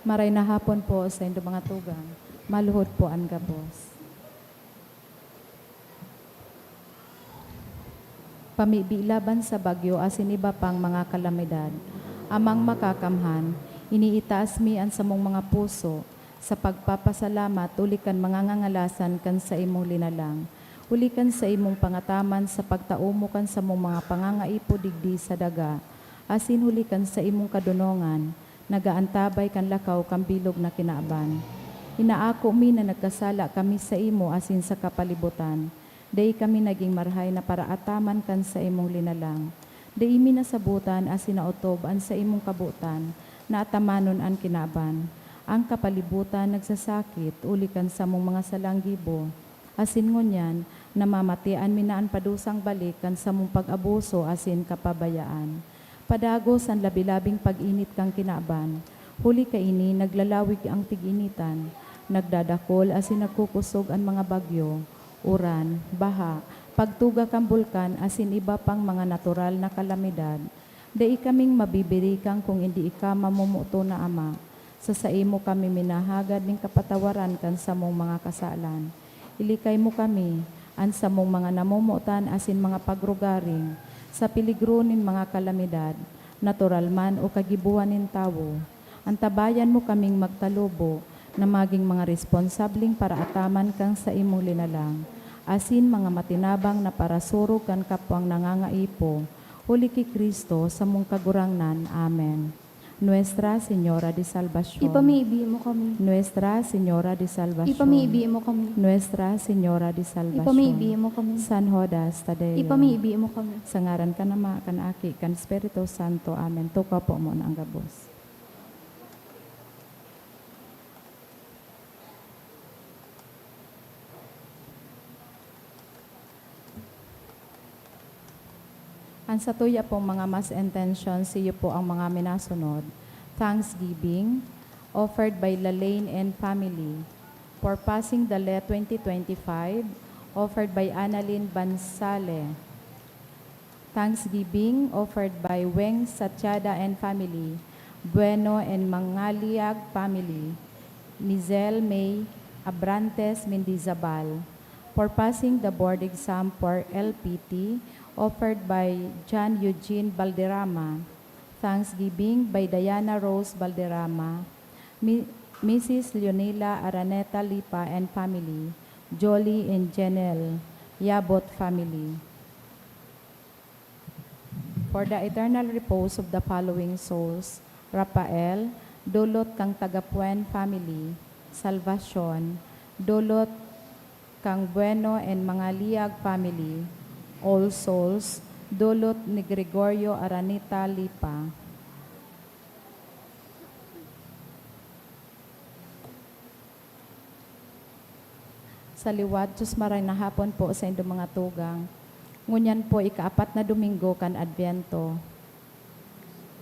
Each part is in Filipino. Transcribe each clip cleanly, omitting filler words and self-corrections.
Maray na hapon po sa inyong mga tugang. Maluhod po ang gabos. Pamibilaban sa bagyo asin iba pang mga kalamidad. Amang makakamhan, iniitaas mi ang samong mga puso, sa pagpapasalamat ulikan mga ngangalasan kan sa imong linalang. Ulikan sa imong pangataman sa pagtaumo kan sa mong mga pangangaipo digdi sa daga. Asin hulikan sa imong kadunongan, nagaantabay kan lakaw kang bilog na kinaaban. Inaako mi na nagkasala kami sa imo asin sa kapalibutan. Day kami naging marhay na para ataman kan sa imong linalang. Day mi nasabutan asin nautob an sa imong kabutan, na atamanon an kinaban. Ang kapalibutan nagsasakit, ulikan sa mong mga salanggibo. Asin ngunyan, namamatian minaan padusang balik kan sa mong pag-abuso asin kapabayaan. Padagos ang labilabing pag-init kang kinaban. Huli kaini naglalawig ang tig-initan. Nagdadakol asin nagkukusog ang mga bagyo. Uran, baha, pagtuga kang bulkan asin iba pang mga natural na kalamidad. Dai kaming mabibirikan kung hindi ika mamumuto na Ama. Sa saimo kami minahagad ning kapatawaran kan sa mong mga kasalan. Ilikay mo kami, an sa mong mga namumutan asin mga pagrugaring, sa piligrunin mga kalamidad, natural man o kagibuanin tawo. Antabayan mo kaming magtalubo, na maging mga responsabling para ataman kang sa imong linalang. Asin mga matinabang na parasuro kan kapwang nangangaipo. Huli ki Kristo sa mong kagurangnan. Amen. Nuestra Señora de Salvación. Ipamiibi mo kami. Nuestra Señora de Salvación. Ipamiibi mo kami. Nuestra Señora de Salvación. Ipamiibi mo kami. San Judas Tadeo. Ipamiibi mo kami. Sa ngaran ka nama, kan aki, kan Espiritu Santo. Amen. Tuka po mo na ang gabos. Ang satuya pong mga mass intentions, siyo po ang mga minasunod. Thanksgiving, offered by Lalaine and family. For passing the LE 2025, offered by Annalyn Bansale. Thanksgiving, offered by Weng Satyada and family. Bueno and Mangaliag family. Mizel May Abrantes Mendizabal. For passing the board exam for LPT, offered by John Eugene Balderrama. Thanksgiving by Diana Rose Balderrama. Mrs. Leonela Araneta Lipa and family. Jolie and Janelle Yabot family. For the eternal repose of the following souls: Rafael, Dulot kang Tagapuen family. Salvacion, Dulot kang Bueno and Mangaliag family. All Souls, Dulot ni Gregorio Aranita Lipa. Sa liwat, Diyos maray na hapon po sa inyong mga tugang. Ngunyan po, ikaapat na Domingo kan Adviento.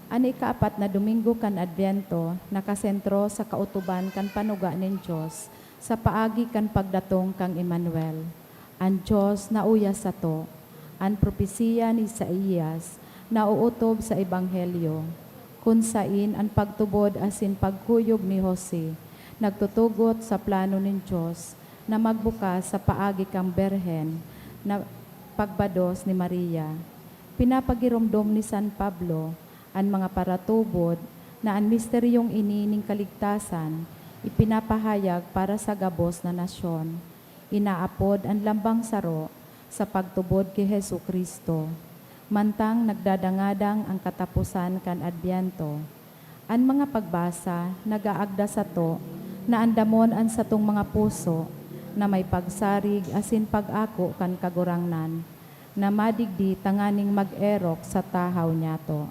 Ano ikaapat na Domingo kan Adviento, nakasentro sa kautuban kan panuga nin Diyos, sa paagi kan pagdatong kang Emmanuel. Ang Diyos na uyas sa to, ang propesiya ni Isaías na uutob sa Ebanghelyo, kung sain ang pagtubod asin pagkuyog ni Jose, nagtutugot sa plano ng Diyos na magbukas sa paagi kang Berhen na pagbados ni Maria. Pinapagiromdom ni San Pablo ang mga paratubod na ang misteryong inining kaligtasan ipinapahayag para sa gabos na nasyon. Inaapod ang lambang saro sa pagtubod kay Hesu Kristo. Mantang nagdadangadang ang katapusan kan Adbiento. Ang mga pagbasa nagaagda sa to na andamon ang satong mga puso na may pagsarig asin pag-ako kan kagurangnan na madigdi tanganing mag-erok sa tahaw niyato.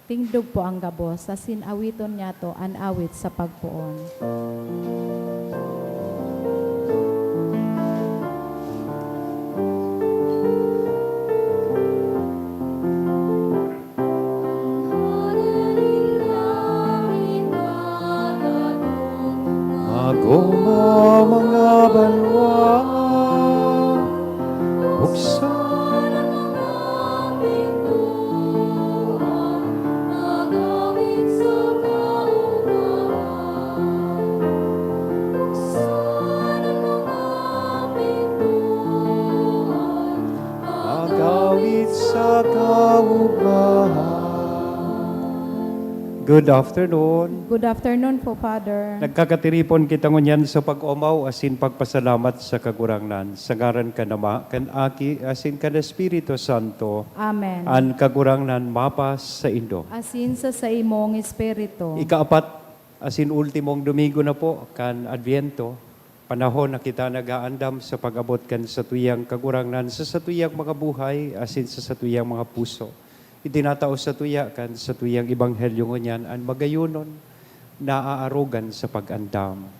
Tingdog po ang gabos asin awiton niyato an awit sa pagpuon. Magoma mga banwa, buksan ang mga pintuan, Good afternoon. Good afternoon po, Father. Nagkakatiripon kita ngunyan sa pag-umaw asin pagpasalamat sa kagurangnan. Sa ngaran ka nama, kan aki asin kan Espiritu Santo. Amen. An kagurangnan mapas sa Indo. Asin sa imong espiritu. Ikaapat, asin ultimong Domingo na po, kan Adviento. Panahon na kita nag-aandam sa pag-abot kan sa tuyang kagurangnan, sa tuyang mga buhay, asin sa tuyang mga puso. Itinatao sa tuya kan sa tuyang ebanghelyo ngunyan, an magayunon, naaarugan sa pag-andam,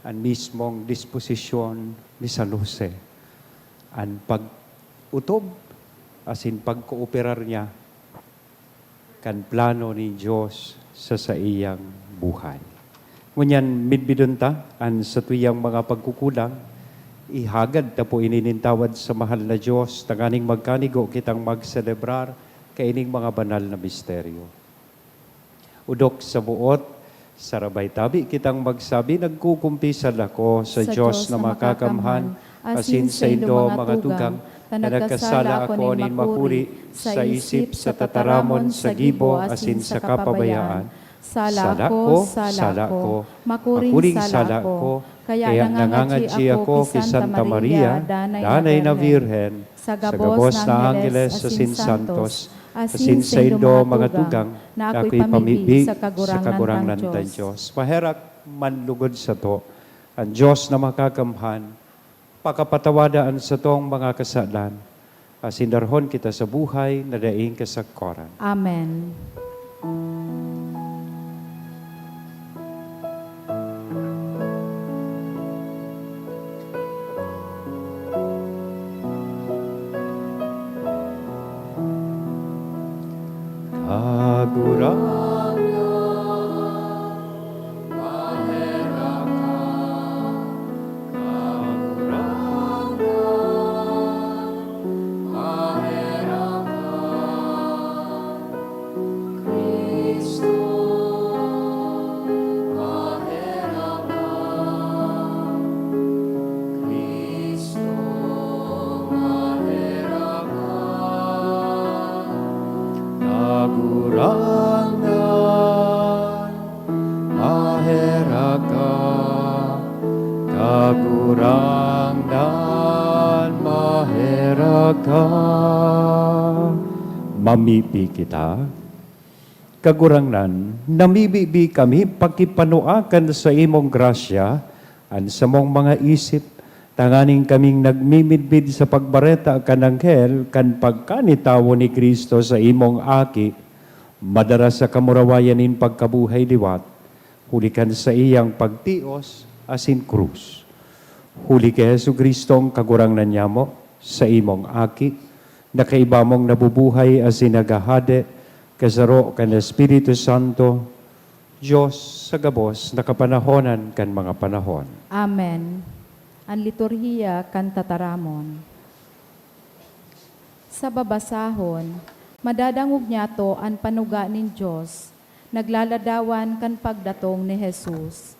an mismong disposisyon ni San Jose, an pag-utob, asin pag-kooperar niya, kan plano ni Diyos sa iyang buhay. Ngunyan, midbidunta, an sa tuyang mga pagkukulang, ihagad ta po ininintawad sa mahal na Diyos, tanganing magkanigo kitang magselebrar, kaining mga banal na misteryo. Udok sa buot, sa rabay tabi kitang magsabi, nagkukumpisal ako sa Diyos na makakamhan, asin sa Indo mga tugang, na nagkasala ako ni makuri, sa isip, sa tataramon, sa gibo, asin sa kapabayaan. Sala ko, makuring sala ko, kaya nangangadji ako kay Santa Maria, danay na Virhen, sa gabos na Angeles, asin Santos, asin sa Indo mga tugang, na ako'y pamibig sa kagurangnan ng Diyos. Maherak manlugod sa to, ang Diyos na makakamhan, pakapatawadaan sa tong mga kasalan, asin darhon kita sa buhay na daing kasagkoran. Amen. Mamipi kita, kagurangnan, namibibi kami pakipanuakan sa imong grasya, an sa mong mga isip, tanganing kaming nagmimidbid sa pagbareta kan anghel, kan pagkanitawo ni Kristo sa imong aki, madara sa kamurawayanin pagkabuhay liwat, hulikan sa iyang pagtios, asin krus. Huli kay Jesu Kristong kagurangnan niya mo sa imong aki, nakaiba mong nabubuhay as sinagahade, kasaro kan Espiritu Santo, Diyos sa gabos, nakapanahonan kan mga panahon. Amen. Ang liturhiya kan tataramon. Sa babasahon, madadangog niya to ang panuga nin Diyos, naglaladawan kan pagdatong ni Jesus,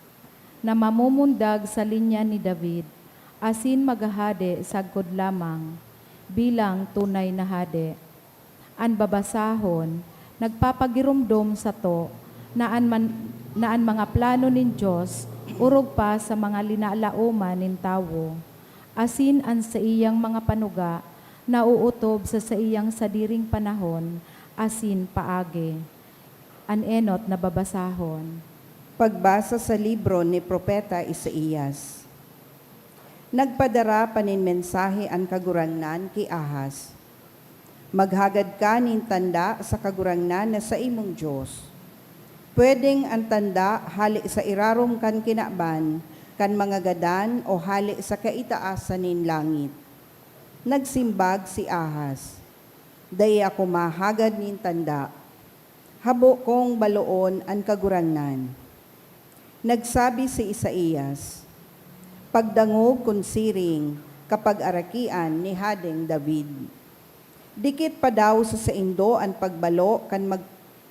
na mamumundag sa linya ni David, asin magahade sagkod lamang, bilang tunay na hade. An babasahon, nagpapagirumdom sa to, na an mga plano nin Diyos, urog pa sa mga linalauman nin tawo, asin an sa iyang mga panuga, na uutob sa iyang sadiring panahon, asin paage. An enot na babasahon. Pagbasa sa libro ni Propeta Isaías. Nagpadara panin mensahe ang kagurangnan ki Ahaz. Maghagad ka nin tanda sa kagurangnan na sa imong Diyos. Pwedeng ang tanda hali sa irarom kan kinaban, kan mga gadan o hali sa kaitaasan nin langit. Nagsimbag si Ahaz. Day ako mahagad nin tanda. Habo kong baloon ang kagurangnan. Nagsabi si Isaías, pagdangog kun siring kapag arakian ni Hadeng David. Dikit pa daw sa Indo ang pagbalo kan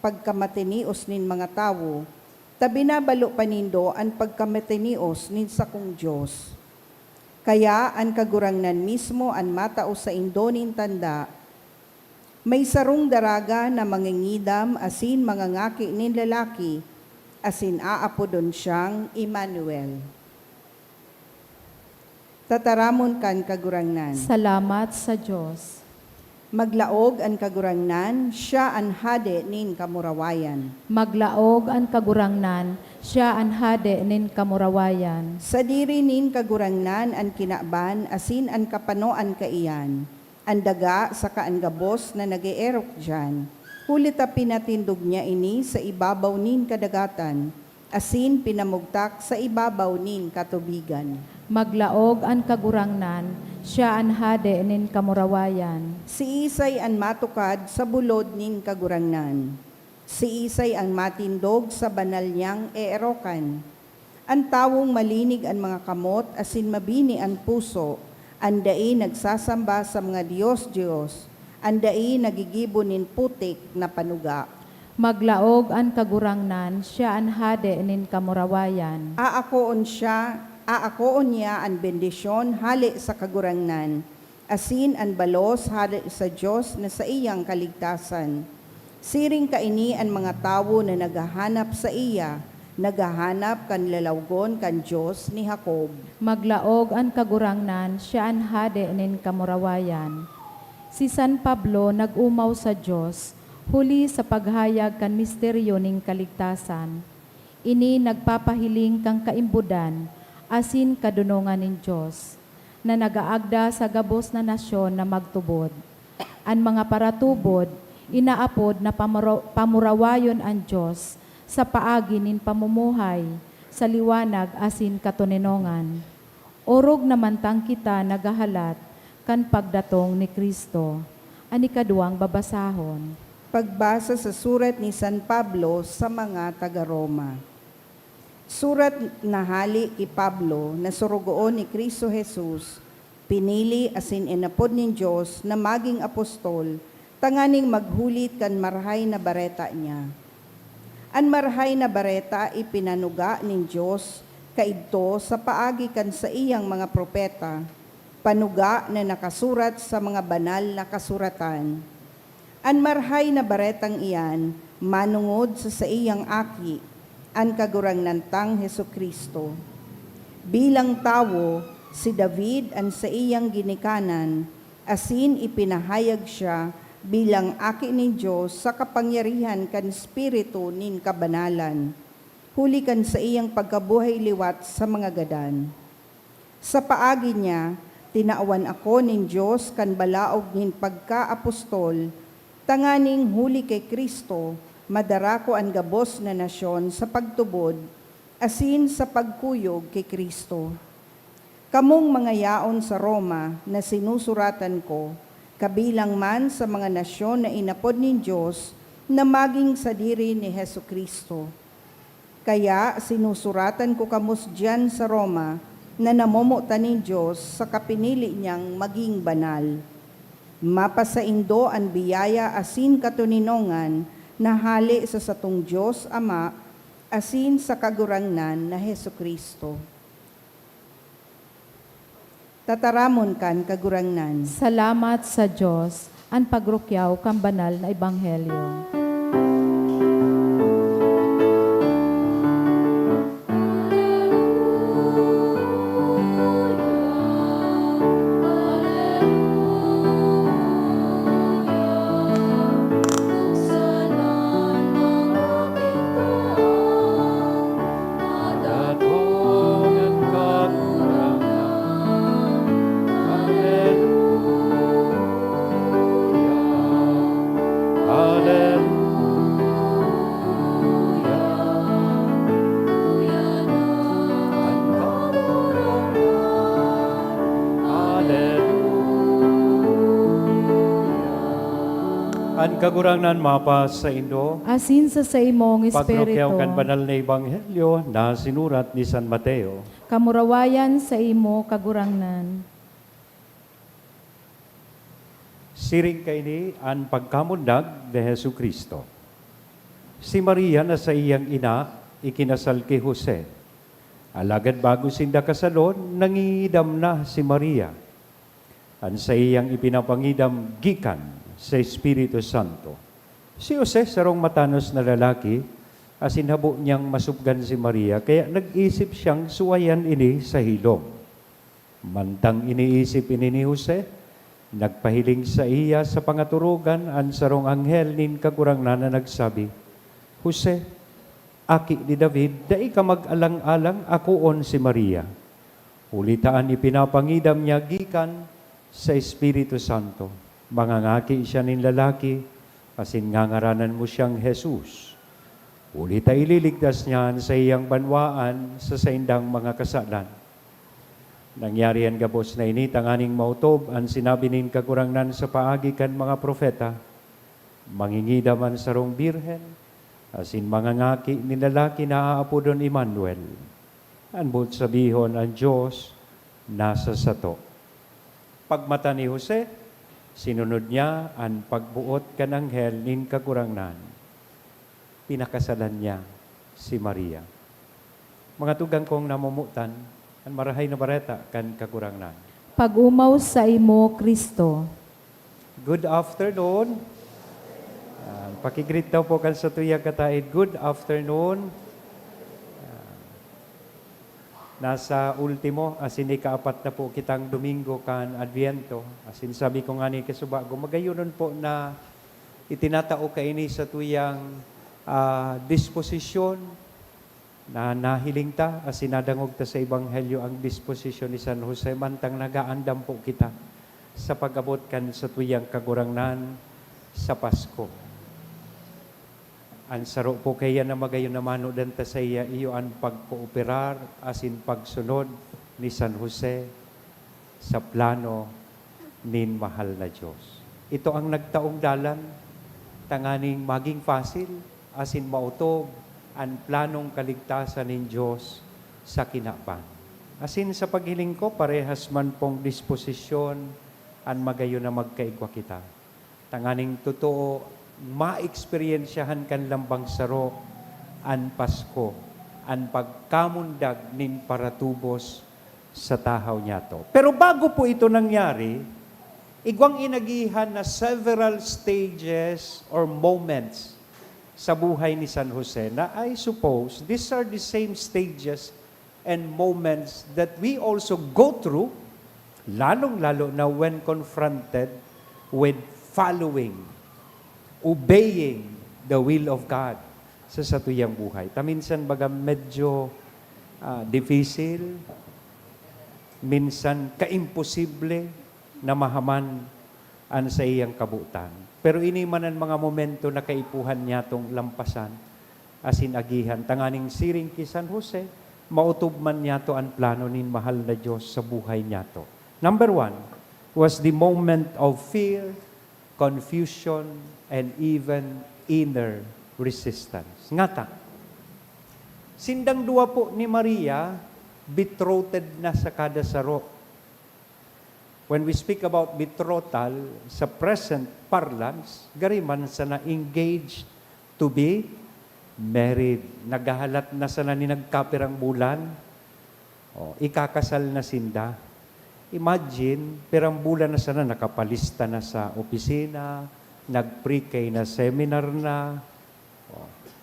pagkamatinios nin mga tawo, tabi na balo panindo ang pagkamatinios nin sakong Diyos. Kaya ang kagurangnan mismo ang matao sa Indo nin tanda, May sarong daraga na mangingidam asin mangangaki nin lalaki, asin aapodon siyang Emmanuel. Tataramon kan kagurangnan. Salamat sa Diyos. Maglaog an kagurangnan, siya an hade nin kamurawayan. Maglaog ang kagurangnan, siya ang hade nin kamurawayan. Sa diri nin kagurangnan an kinaban, asin an kapanoan kaiyan. Ang daga sa kaanggabos na nag-eerok dyan. Hulit a pinatindog niya ini sa ibabaw nin kadagatan, asin pinamugtak sa ibabaw nin katubigan. Maglaog ang kagurangnan, siya ang hade nin kamurawayan. Si Isay ang matukad sa bulod nin kagurangnan. Si Isay ang matindog sa banal niyang eerokan. Ang tawong malinig ang mga kamot, asin mabini ang puso. Andai nagsasamba sa mga Diyos, andai nagigibo nin putik na panuga. Maglaog ang kagurangnan, siya ang hade nin kamurawayan. Aakoon niya ang bendisyon hali sa kagurangnan, asin ang balos hali sa Diyos na sa iyang kaligtasan. Siring kaini ang mga tawo na naghahanap sa iya, naghahanap kan lalawgon kan Diyos ni Jacob. Maglaog ang kagurangnan, siya ang hade nin kamurawayan. Si San Pablo nag-umaw sa Diyos, huli sa paghayag kan misteryo ning kaligtasan. Ini nagpapahiling kang kaimbudan, asin kadunungan nin Diyos, na nagaagda sa gabos na nasyon na magtubod. Ang mga paratubod, inaapod na pamurawayon ang Diyos sa paagi nin pamumuhay, sa liwanag asin katuninongan. Orog naman tang kita nagahalat kan pagdatong ni Kristo. Ani kaduang babasahon. Pagbasa sa surat ni San Pablo sa mga taga-Roma. Surat na hali kay Pablo na surugoon ni Kristo Jesus, pinili asin inapod nin Diyos na maging apostol, tanganing maghulit kan marhay na bareta niya. An marhay na bareta ipinanuga nin Diyos kaidto sa paagi kan sa iyang mga propeta, panuga na nakasurat sa mga banal na kasuratan. An marhay na baretang iyan, manungod sa iyang aki, an kagurangnan Hesukristo. Bilang tawo, si David an sa iyang ginikanan, asin ipinahayag siya bilang aki ni Diyos sa kapangyarihan kan Espiritu nin kabanalan, huli kan sa iyang pagkabuhay liwat sa mga gadan. Sa paagi niya, tinaawan ako nin Diyos kan balaog nin pagka-apostol, tanganing huli kay Kristo, madara ko ang gabos na nasyon sa pagtubod, asin sa pagkuyog kay Kristo. Kamong mga yaon sa Roma na sinusuratan ko, kabilang man sa mga nasyon na inapod ni Diyos na maging sa diri ni Hesukristo. Kaya sinusuratan ko kamos diyan sa Roma na namumutan ni Diyos sa kapinili niyang maging banal. Mapasaindo ang biyaya asin katuninongan na hali sa satong Diyos Ama, asin sa kagurangnan na Hesukristo. Tataramon kan kagurangnan. Salamat sa Diyos, ang pagrukyaw kang banal na ebanghelyo. An kagurangnan mapa sa Indo, Asin sa imong pagrukyaw espiritu, kan banal na ebanghelyo na sinurat ni San Mateo. kamurawayan sa imo kagurangnan. Siring kaini ang pagkamundag ni Hesukristo. Si Maria na sa iyang ina, ikinasal kay Jose. Alagad bago sinda kasalon, nangingidam na si Maria. Ang sa iyang ipinapangidam gikan sa Espiritu Santo. Si Jose, sarong matanos na lalaki, asin habo niyang masubgan si Maria, kaya nag-isip siyang suwayan ini sa hilom. Mantang iniisip ini ni Jose, nagpahiling sa iya sa pangaturugan, ang sarong anghel nin kagurangnan na nagsabi, Jose, aki ni David, dai ka mag-alang-alang, akuon si Maria. Ulitaan ipinapangidam niya gikan sa Espiritu Santo. Mangangaki siya nin lalaki, asin ngangaranan mo siyang Jesus. Ulita ililigtas niyan sa iyang banwaan sa saindang mga kasalan. Nangyari yan gabos na ini, tanganing mautob, ang sinabi nin kagurangnan sa paagi kan mga propeta, mangingida man sarong birhen, asin mangangaki ni lalaki na aapodon Emmanuel. Anbot sabihon ang Diyos nasa sato. Pagmata ni Jose, sinunod niya ang pagbuot kan anghel nin kagurangnan. Pinakasalan niya si Maria. Mga tugang kong namumutan, ang marahay na bareta kan kagurangnan. Pag-umaw sa imo, Kristo. Good afternoon. Pakigreet daw po kan sa tuyang kataid. Good afternoon. Nasa ultimo, asin ikaapat na po kitang Domingo kan Adviento. Asin sabi ko nga ni Kasubago, magayonon po na itinatao kaini sa tuyang disposisyon na nahiling ta, asin nadangog ta sa Ebanghelyo ang disposisyon ni San Jose, mantang nagaandam po kita sa pag-abot kan sa tuyang kagurangnan sa Pasko. Ang saro po kaya na magayon na manodan ta sa iya, iyo ang pagkooperar, asin pagsunod ni San Jose sa plano nin mahal na Diyos. Ito ang nagtaong dalan, tanganing maging fasil, asin mautob, ang planong kaligtasan ng Diyos sa kinapan. Asin sa paghiling ko, parehas man pong disposisyon ang magayon na magkaigwa kita. Tanganing totoo, ma-experiensyahan kan lambang saro ang Pasko, ang pagkamundag nin paratubos sa tahaw niya to. Pero bago po ito nangyari, igwang inagihan na several stages or moments sa buhay ni San Jose na I suppose these are the same stages and moments that we also go through, lalong-lalo na when confronted with following, obeying the will of God sa satuyang buhay. Taminsan baga medyo difficile, minsan kaimposible na mahaman an sa iyang kabutan. Pero ini man ang mga momento na kaipuhan niya tong lampasan, asin agihan, tanganing siring ki San Jose, mautob man niya to ang plano nin mahal na Diyos sa buhay niya to. Number 1 was the moment of fear, confusion, and even inner resistance. Ngata, sindang dua po ni Maria, betrothed na sa kada saro. When we speak about betrothal, sa present parlance, gariman sa na-engaged to be married. Nagahalat na sa ni nagkapirang bulan, ikakasal na sinda. Imagine, pirang bulan na sana nakapalista na sa opisina, nag-pre-K na seminar na,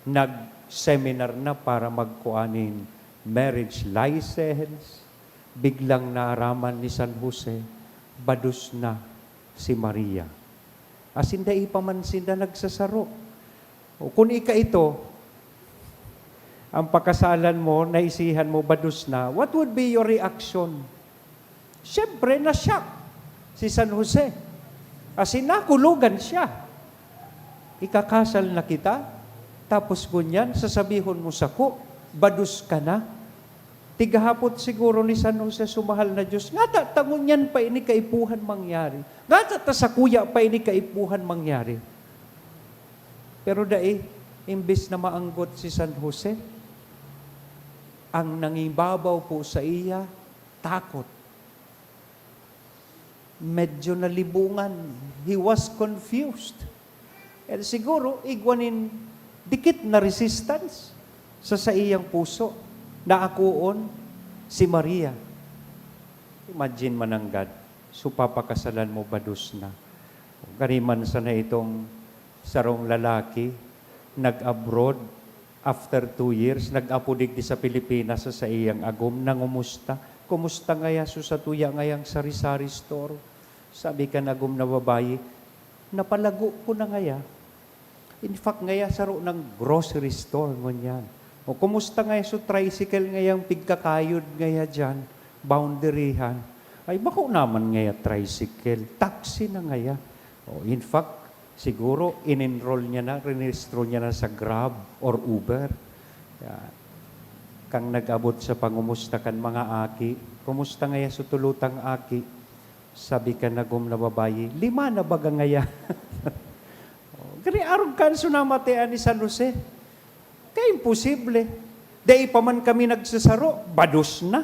nag-seminar na para magkuanin marriage license, biglang naaraman ni San Jose, badus na si Maria. Asin da ipamansin na nagsasaro. O kung ika ito, ang pakasalan mo, naisihan mo, badus na, what would be your reaction? Siyempre, na-shock si San Jose. Asin nakulugan siya. Ikakasal na kita, tapos gunyan, sasabihon mo sako, badus ka na. Tigahapot siguro ni San Jose sumahal na Diyos. Nga tangon yan pa ini kaipuhan mangyari. Nga sa kuya pa ini kaipuhan mangyari. Pero imbis na maanggot si San Jose, ang nangibabaw po sa iya, takot. Medyo nalibungan. He was confused. And siguro, igwanin dikit na resistance sa iyang puso. Naakuon si Maria. Imagine mananggad, supapakasalan mo badus na. Ganiman sana itong sarong lalaki, nag-abroad, after 2 years, nag-apudig di sa Pilipinas sa iyang agom, nangumusta. Kumusta ngaya sa tuya ngayang sari-sari store? Sabi ka agom na babayi, napalago ko na ngaya. In fact, ngaya saro ng grocery store ngunyan. O kumusta ngaya sa tricycle ngayang pigkakayod ngaya dyan, boundaryhan. Ay, bako naman ngaya tricycle, taxi na ngaya. O, in fact, siguro in-enroll niya na, rinistro niya na sa Grab or Uber. Yan. Kang nag-abot sa pangumusta kan mga aki, kumusta ngaya sa tulutang aki? Sabi ka nagum na babayi, 5 na baga ngaya. Gani arog kan sunamatean ni San Jose. Kaya imposible. Dahil pa man kami nagsasaro, bados na.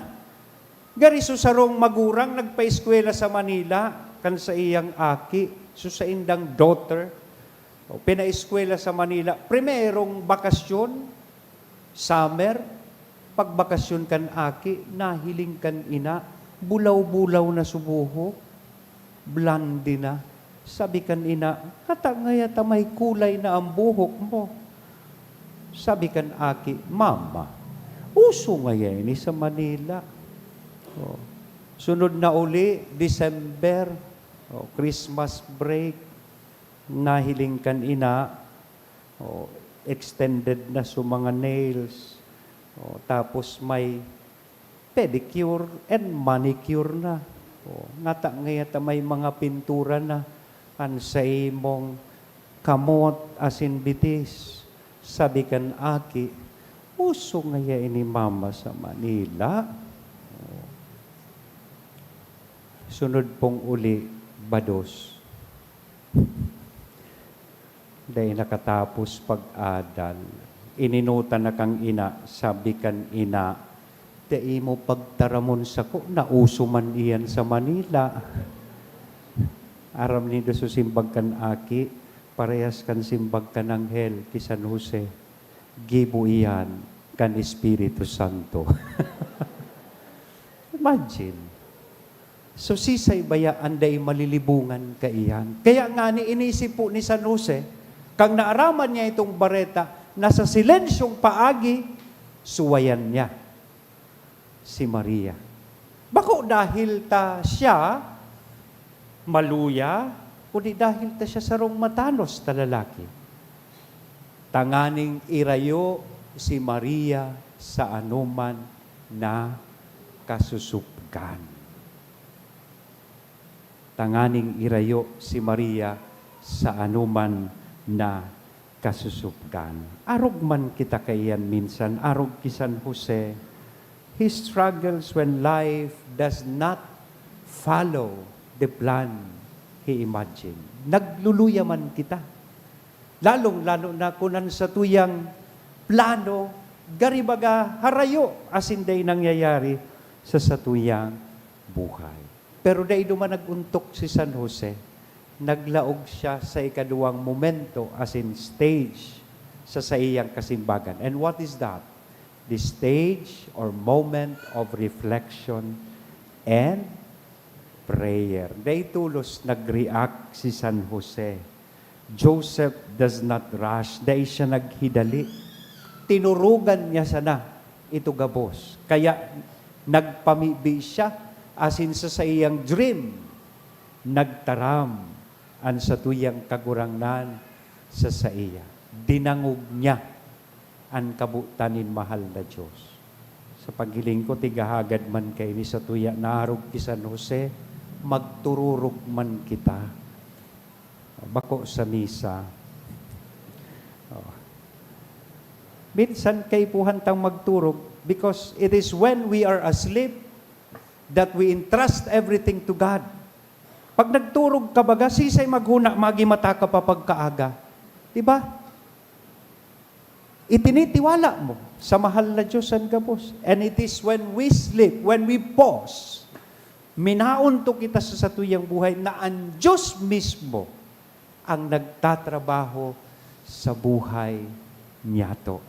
Gari susarong magurang nagpa-eskwela sa Manila, kan sa iyang aki, sa indang daughter, pina-eskwela sa Manila, primerong bakasyon, summer, pagbakasyon kan aki, nahiling kan ina, bulaw-bulaw na subuho, blandi na. Sabi kan ina, katangaya tamay kulay na ang buhok mo. Sabi kan aki, mama, uso ngaya ini sa Manila. Oh. Sunod na uli, December, Christmas break, nahiling kan ina, extended na sa mga nails, tapos may pedicure and manicure na. Ngata ngayata may mga pintura na, an sa imong kamot asin bitis. Sabi kan aki, uso ngaya ini mama sa Manila. Sunod pong uli, bados. Dahil nakatapos pag-adal, ininutan na kang ina, sabi kan ina, dahil mo pagtaramon sa ko, nauso man iyan sa Manila. Aram nido sa simbag kan aki, parehas kan simbag kan anghel, ki San Jose, gibo iyan kan Espiritu Santo. Imagine. So sisay baya anday malilibungan ka iyan. Kaya nga ni inisip po ni San Jose, kang naaraman niya itong bareta, nasa silensyong paagi, suwayan niya si Maria. Bako dahil ta siya maluya, kundi dahil ta siya sarong matanos ta lalaki. Tanganing irayo si Maria sa anuman na kasusupgan. Tanganing irayo si Maria sa anuman na kasusupgan. Arog man kita kayan minsan, arog ki San Jose. He struggles when life does not follow the plan he imagined. Nagluluya man kita. Lalong-lalo na kunan sa tuyang plano, garibaga harayo asin day nangyayari sa satuyang buhay. Pero dahil duman naguntok si San Jose, naglaog siya sa ikaduwang momento as in stage sa iyang kasimbagan. And what is that? The stage or moment of reflection and prayer. Dahil tulos nag-react si San Jose. Joseph does not rush. Dahil siya naghidali. Tinurugan niya sana ito gabos. Kaya nagpamibi siya asin sa iyang dream, nagtaram an sa tuyang kagurangnan sa iya. Dinangog niya an kabutanin mahal na Diyos. Sa paghiling ko, tigahagad man kay ni sa tuya, naarog ki San Jose, magtururog man kita. Bako sa misa. Minsan kay puhantang magturog because it is when we are asleep that we entrust everything to God. Pag nagturog ka baga, sisay maghuna, magimata ka pa pagkaaga. Diba? Itinitiwala mo sa mahal na Diyos ang gabos. And it is when we sleep, when we pause, minaon to kita sa satuyang buhay na ang Diyos mismo ang nagtatrabaho sa buhay niyato.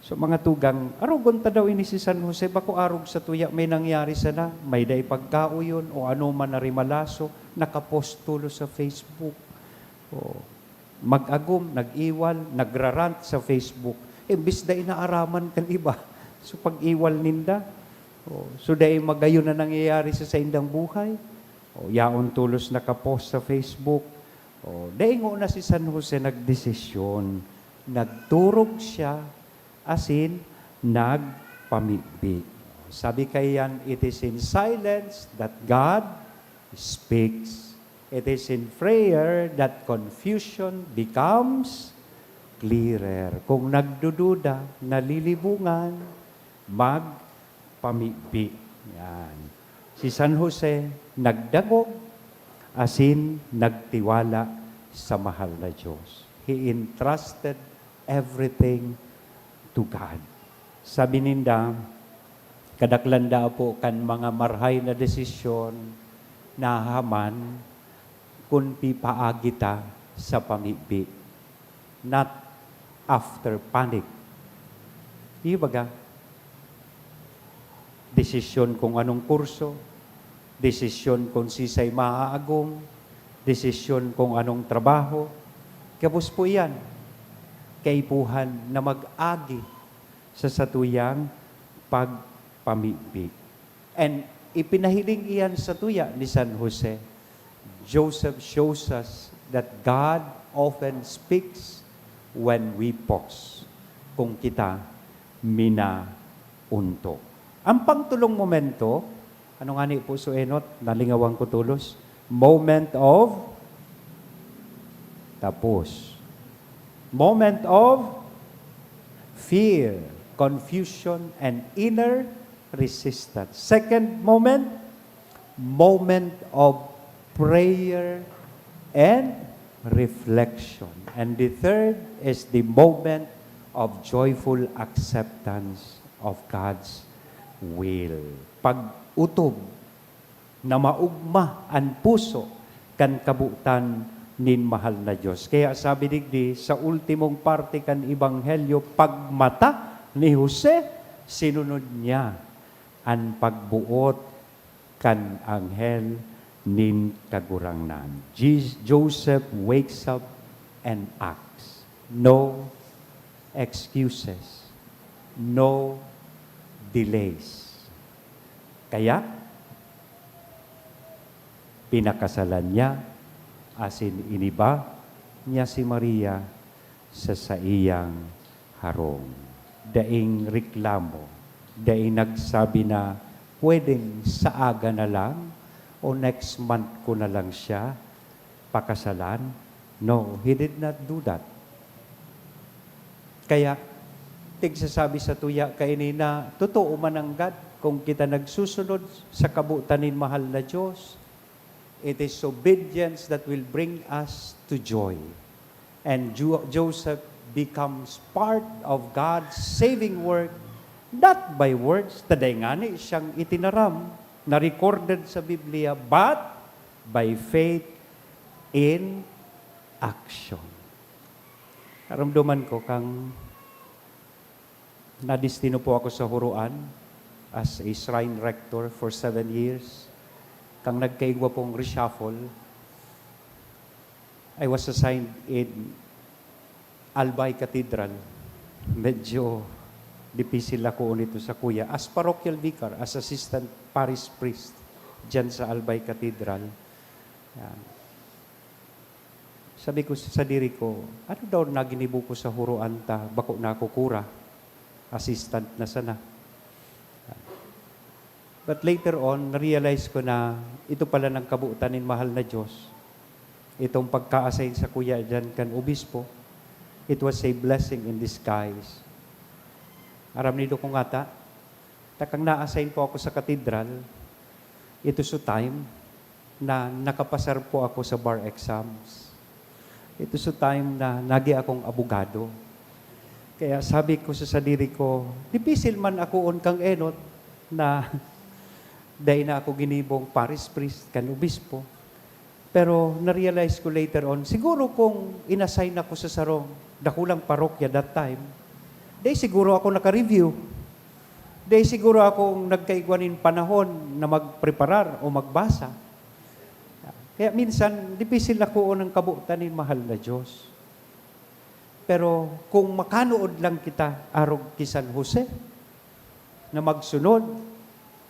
So mga tugang, arugon ta daw ini si San Jose, bako arog sa tuya, may nangyari sana, may day pagkao yun, o ano man na rimalaso, nakapost tulo sa Facebook. O, mag-agum, nag-iwal, nagrarant sa Facebook. Imbis da inaaraman kan iba. So pag-iwal ninda, so dahil magayon na nangyayari sa indang buhay. Yaon tulos nakapost sa Facebook. Dahil nga na si San Jose nagdesisyon. Nagturog siya, asin, nagpamigbi. Sabi kayan, it is in silence that God speaks. It is in prayer that confusion becomes clearer. Kung nagdududa, nalilibungan, magpamigbi. Yan. Si San Jose, nagdagog, asin nagtiwala sa mahal na Diyos. He entrusted everything to God. Sabi ninda, kadaklanda po kan mga marhay na desisyon na haman kung pipaagita sa pamigbi. Not after panic. Ibaga, desisyon kung anong kurso, desisyon kung sisay maaagom, desisyon kung anong trabaho. Kapos po yan, kaipuhan na mag-agi sa satuyang pagpamigbi. And ipinahiling iyan sa tuya ni San Jose. Joseph shows us that God often speaks when we pause. Kung kita minaunto. Ang pangtulong momento, ano nga ni Puso Enot, nalingawang ko tulos, moment of tapos. Moment of fear, confusion, and inner resistance. Second moment, moment of prayer and reflection. And the third is the moment of joyful acceptance of God's will. Pag-utob na maugma ang puso kan kabutan nin mahal na Diyos. Kaya sabi digdi sa ultimong parte kan Ebanghelyo, pagmata ni Jose, sinunod niya ang pagbuot kan anghel nin kagurangnan. Joseph wakes up and acts. No excuses. No delays. Kaya, pinakasalan niya, asin iniba niya si Maria sa saiyang harong. Daing reklamo, daing nagsabi na, pwedeng sa aga na lang, o next month ko na lang siya pakasalan. No, he did not do that. Kaya, tigsasabi sa tuya kaini na, totoo man ang God, kung kita nagsusunod sa kabutanin mahal na Diyos, it is obedience that will bring us to joy. And Joseph becomes part of God's saving work, not by words, taday nga ni siyang itinaram, na recorded sa Biblia, but by faith in action. Karamdaman ko kang nadistino po ako sa Huruan as a shrine rector for 7 years. Kang nagkaigwa pong reshuffle, I was assigned in Albay Cathedral. Medyo dipisil ako nito sa kuya. As parochial vicar, as assistant parish priest, dyan sa Albay Cathedral. Yan. Sabi ko sa diri ko, ano daw naginibo ko sa Huruan ta, bako na ako kura, assistant na sana. But later on, na-realize ko na ito pala ng kabuutan ng mahal na Diyos. Itong pagka-assign sa kuya dyan kan obispo, it was a blessing in disguise. Aram nito kong ata, takang na-assign po ako sa katedral, ito so time na nakapasar po ako sa bar exams. Ito so time na nagi akong abogado. Kaya sabi ko sa sadiri ko, dipisil man ako on kang enot na dahil na ako ginibong parish priest, kan obispo. Pero na-realize ko later on, siguro kung inassign ako sa sarong dakulang parokya that time, dahil siguro ako naka-review. Dahil siguro akong nagkaigwanin panahon na magpreparar o magbasa. Kaya minsan, dipisil ako ng kabutan ni mahal na Diyos. Pero kung makanood lang kita, arog ki San Jose, na magsunod,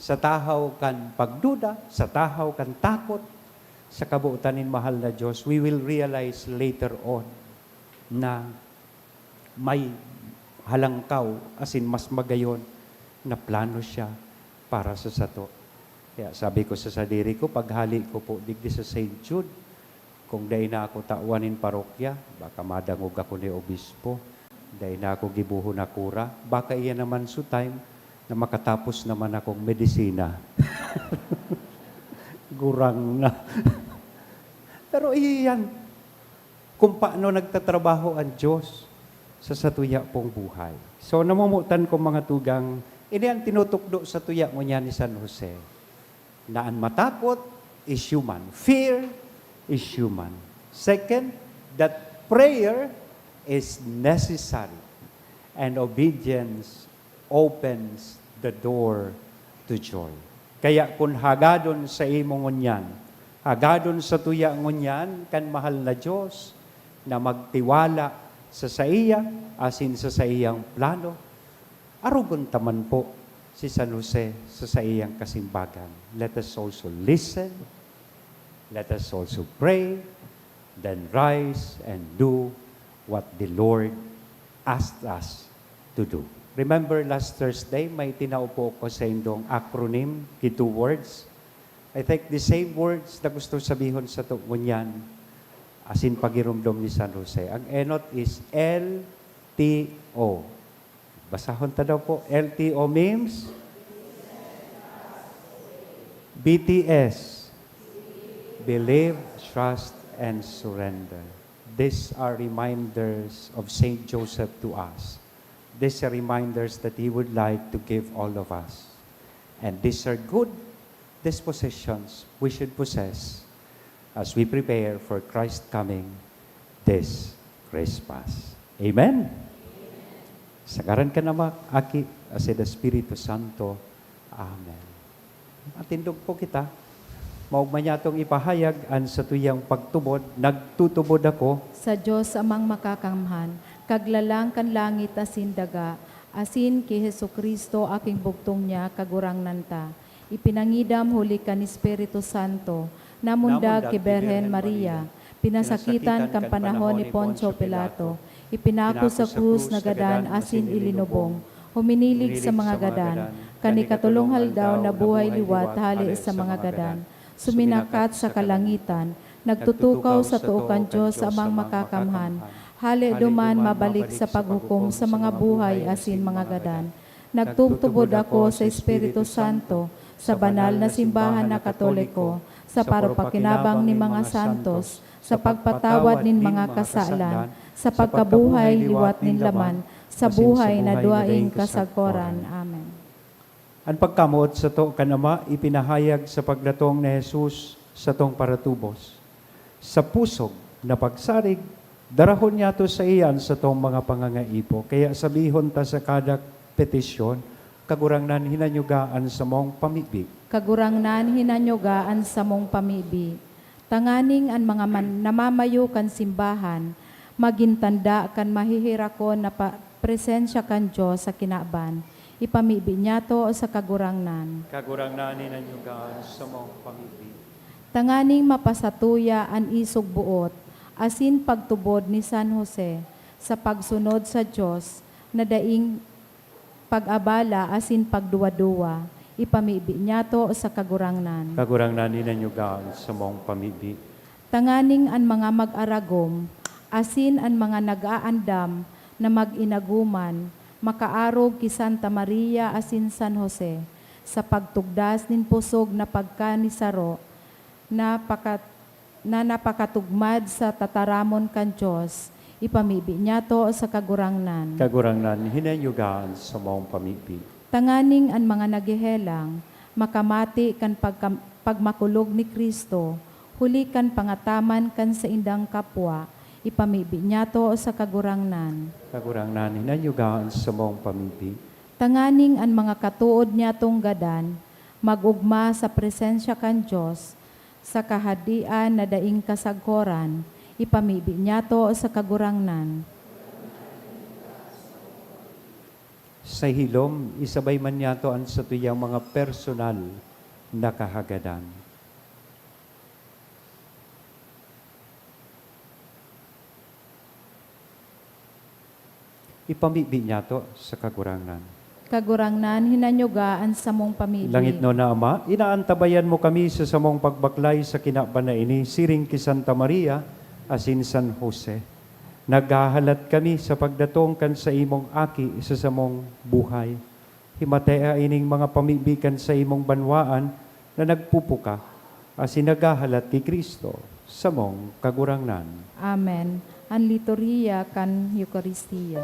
sa tahaw kan pagduda, sa tahaw kan takot, sa kabutan ni mahal na Diyos, we will realize later on na may halangkaw, asin mas magayon, na plano siya para sa sato. Kaya sabi ko sa sadiri ko, paghali ko po digdi sa St. Jude, kung dahil na ako tauanin parokya, baka madangog ako ni obispo, dahil na ako gibuho na kura, baka iyan naman so time na makatapos naman akong medisina. Gurang na. Pero iyan, kung paano nagtatrabaho ang Diyos sa satuya pong buhay. So namumutan ko mga tugang, ini ang tinutukdo sa tuya mo niya ni San Jose. Na ang matakot is human. Fear is human. Second, that prayer is necessary. And obedience opens the door to joy. Kaya kung hagadon sa imong ngunyan, hagadon sa tuya ngunyan, kan mahal na Diyos, na magtiwala sa iya, asin sa iyang plano, arugon taman po si San Jose sa iyang kasimbagan. Let us also listen, let us also pray, then rise and do what the Lord asked us to do. Remember last Thursday, may tinaupo ko sa indong acronym, key 2 words. I think the same words na gusto sabihon sa tumunyan, asin pagirumdom ni San Jose. Ang enot is LTO. Basahon ta daw po. LTO means BTS. Believe, trust, and surrender. These are reminders of Saint Joseph to us. These are reminders that he would like to give all of us. And these are good dispositions we should possess as we prepare for Christ's coming this Christmas. Amen? Sagaran ka naman, Aki, as the Espiritu Santo. Amen. Matindog po kita. Maugman niya itong ipahayag an sa tuyang pagtubod. Nagtutubod ako Sa Diyos amang makakamhan, kaglalang kan langit asin daga, asin ki Hesu Kristo aking bugtong niya kagurang nanta. Ipinangidam huli kan Espiritu Santo, namundag ki Berhen Maria, pinasakitan kan panahon ni Poncio Pilato, ipinako sa krus na gadan asin ilinubong, huminilig sa mga gadan, kanikatulong haldaw na buhay liwat hali sa mga gadan, suminakat sa kalangitan, nagtutukaw sa tuukan Diyos amang makakamhan, hali duman mabalik sa paghukom sa mga buhay asin mga gadan. Nagtutubod ako sa Espiritu Santo, sa banal na simbahan na Katoliko, sa parupakinabang ni mga santos, sa pagpatawad nin mga kasalan, sa pagkabuhay liwat nin laman, sa buhay na duaing kasagkoran. Amen. ang pagkamuot sa to kanama ipinahayag sa pagdatong ni Jesus sa tong paratubos. Sa pusog na pagsarig, darahon niya to sa iyan sa tong mga pangangaipo. Kaya sabihon ta sa kada petisyon, kagurangnan hinanyugaan sa mong pamibig. Kagurangnan hinanyugaan sa mong pamibi. Tanganing ang mga namamayo kan simbahan, magintanda kan mahihirakon na presensya kan Diyos sa kinaban. Ipamibi niya to sa kagurangnan. Kagurangnan hinanyugaan sa mong pamibig. Tanganing mapasatuya an isog buot, asin pagtubod ni San Jose sa pagsunod sa Diyos na daing pag-abala asin pagduwa-duwa. Ipamibi niya to sa kagurangnan. Kagurangnan hinanyugaan sa mong pamibig. Tanganing an mga mag-aragom, asin an mga nag-aandam na mag-inaguman, makaarog ki Santa Maria asin San Jose, sa pagtugdas nin pusog na pagkanisaro, na napakatugmad sa tataramon kan Diyos, ipamibi niya to sa kagurangnan. Kagurangnan hinanyugaan sa mong pamibig. Tanganing an mga nagihelang, makamati kan pagmakulog ni Kristo, huli kan pangataman kan sa indang kapwa, ipamibi niya to sa kagurangnan. Kagurangnan hinanyugaan sa mong pamibig. Tanganing an mga katuod niya tong gadan, magugma sa presensya kan Diyos, sa kahadian na daing kasagkoran, ipamibi niya to sa kagurangnan. Sa hilom, isabay man niya to ang sa tuyang mga personal na kahagadan. Ipamibi niya to sa kagurangnan. Kagurangnan, hinanyugaan sa mong pamibi. Langit no na Ama, inaantabayan mo kami sa samong pagbaklay sa kinapanaini, siring ki Santa Maria, asin San Jose. Naghahalat kami sa pagdatong kan sa imong aki sa samong buhay. Himatea ining mga pamibikan sa imong banwaan na nagpupuka, asin naghahalat ki Kristo sa mong kagurangnan. Amen. Ang liturhiya kan Eucharistia.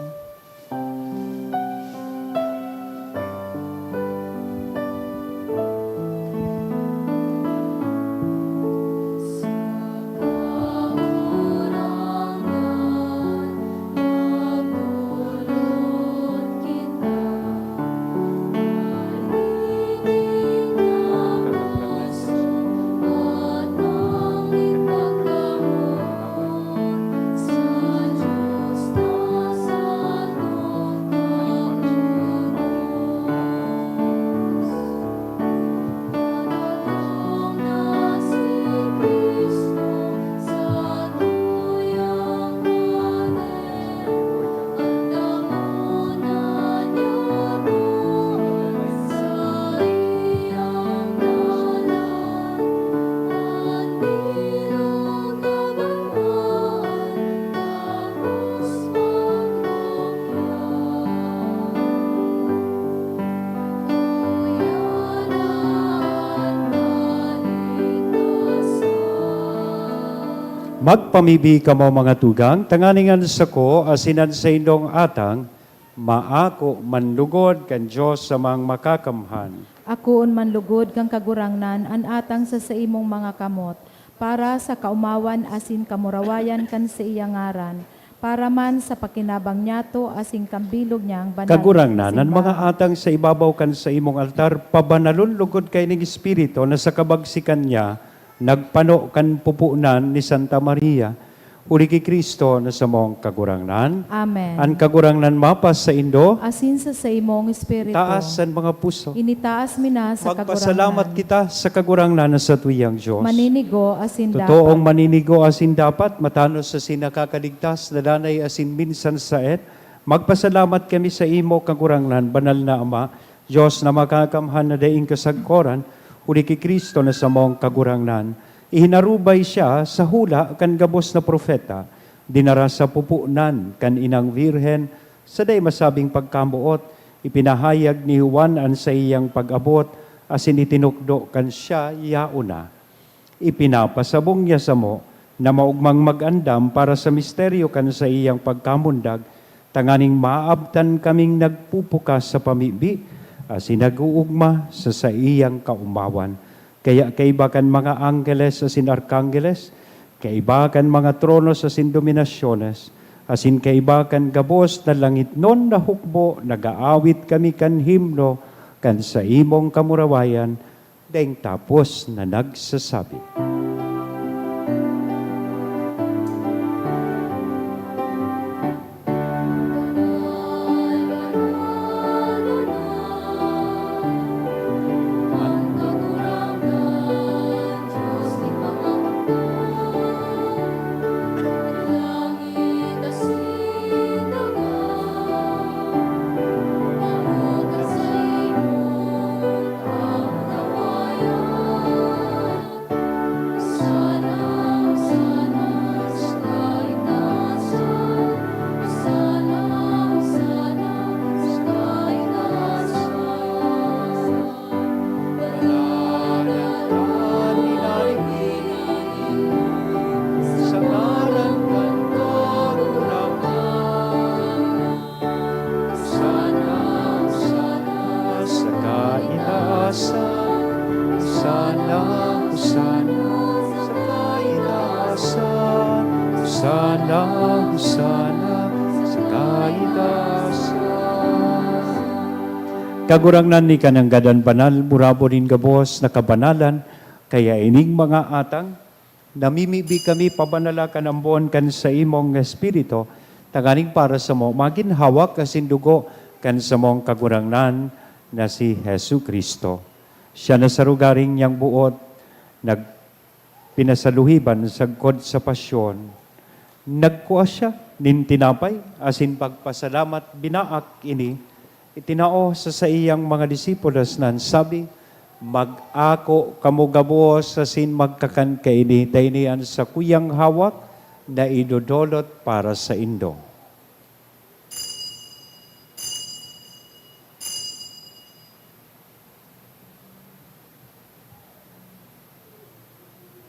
Magpamibi ka mo mga tugang, tanganingan sa ko, asinan sa indong atang, maako manlugod kan Diyos sa mga makakamhan. Akoon manlugod kang kagurangnan, an atang sa imong mga kamot, para sa kaumawan asin kamurawayan kan sa iyang ngaran, para man sa pakinabang niyato asing kambilog niyang banal. Kagurangnan, ang mga atang sa ibabaw kan sa imong altar, pabanalon lugod kay ng Espiritu na sa kabagsikan niya, nagpano kan pupunan ni Santa Maria, uli ki Kristo na sa mong kagurangnan. Amen. Ang kagurangnan mapas sa Indo, Asin sa imong espiritu. taas ang mga puso. Initaas mi na sa Magpasalamat kagurangnan. kita sa kagurangnan na sa tuyang Diyos. Maninigo asin Totoong dapat. maninigo asin dapat, matanos sa sinakakaligtas, nadanay asin minsan saet. Magpasalamat kami sa imo kagurangnan, banal na Ama, Diyos na makakamhan na daing kasagkoran, uli ki Kristo na sa mong kagurangnan. Ihinarubay siya sa hula kan gabos na propeta, dinara sa pupunan kan inang virhen, sa day masabing pagkamuot, ipinahayag ni Juan an sa iyang pag-abot, asin itinukdo kan siya yauna. Ipinapasabong niya sa mo, na maugmang mag-andam para sa misteryo kan sa iyang pagkamundag, tanganing maabtan kaming nagpupukas sa pamibi, asin nag-uugma sa iyang kaumawan. Kaya kaibakan mga anggeles asin arkangeles, kaibakan mga tronos asin dominasyones, asin kaibakan gabos na langit non na hukbo, nagaawit kami kan himno, kan sa imong kamurawayan, daing tapos na nagsasabi. Kagurangnan ni kanang gadan banal, murabo nin gabos na kabanalan, Kaya ining mga atang, namimibi kami pabanala kanambon kan sa imong espiritu, taganing para sa mo, maginhawak kasin dugo kan sa mong kagurangnan na si Hesu Kristo. Siya na sa rugaring niyang buot, pinasaluhiban sagkod sa pasyon. Nagkuha siya, nintinapay, asin pagpasalamat binaak ini, itinao sa iyang mga disipulos nan sabi, mag-ako kamugabos asin magkakan kaini, tainian sa kuyang hawak na idodolot para sa indo.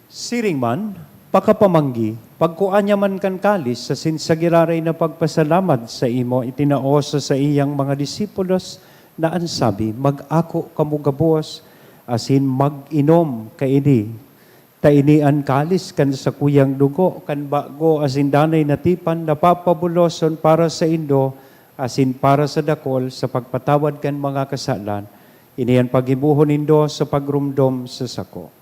Siring man, pakapamanggi, pagkuanya man kan kalis, sa sinsagiraray na pagpasalamat sa imo, itinao sa iyang mga disipulos, na ansabi, mag-ako kamugabos, asin mag-inom kaini, tainian kalis kan sa kuyang dugo, kan bago asin danay natipan, napapabuloson para sa indo, asin para sa dakol, sa pagpatawad kan mga kasalan, iniyan pagibuhon indo sa pagrumdom sa sako.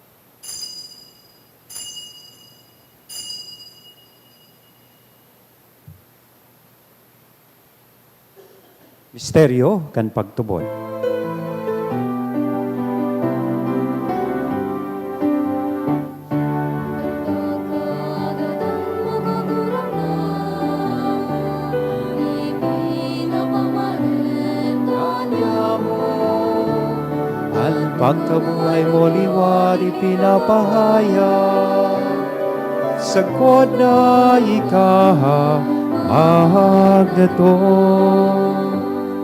Misteryo kan pagtubod. Al pagkabuhay mo liwari pinapahaya, sagkod na ikaha magdato.